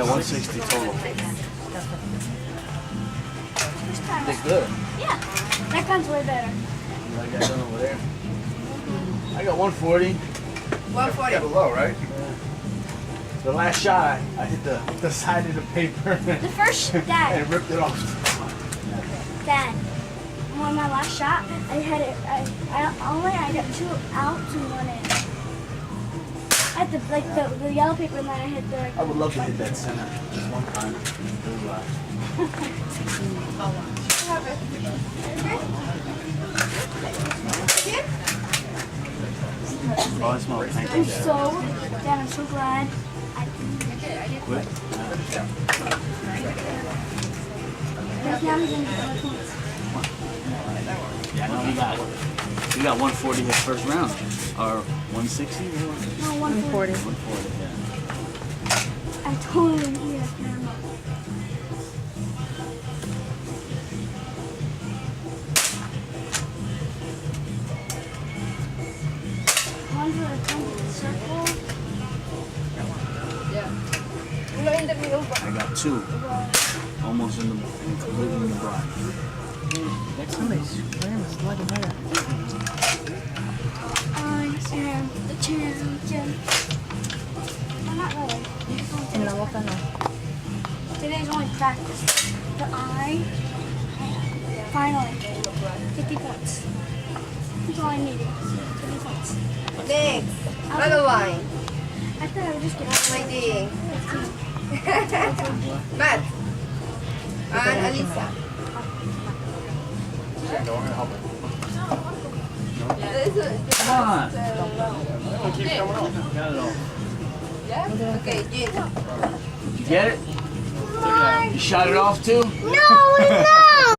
Yeah, 160 total. They're good. Yeah, that gun's way better. I got one over there. I got 140. 140. Got a low, right? The last shot, I hit the side of the paper The first Dad, and ripped it off. Dad. On my last shot, I had it. I got 2 outs and 1 in. I had the yellow paper, and then I hit the. I would love to hit that center just one time. Oh, I smell it. Thank you, I'm Dad. Dad, I'm so glad. Quit. Now he's in the points. Yeah, no, we got 140 his first round. Or 160? No, 140. 140, yeah. I totally need a camera. One for the circle. No, in the middle. I got 2. Almost completely in the black. Somebody's grandma's bloody murder. I am the champion. I'm not really. En la boca no. Today's only practice. But finally, 50 points. That's all I needed. 50 points. Next. Another line. I thought I would just get out of my Lady. Matt. And Alisa. Come on! Got it all. Yeah? Okay, Jin. Did you get it? You shot it off too? No, it's not!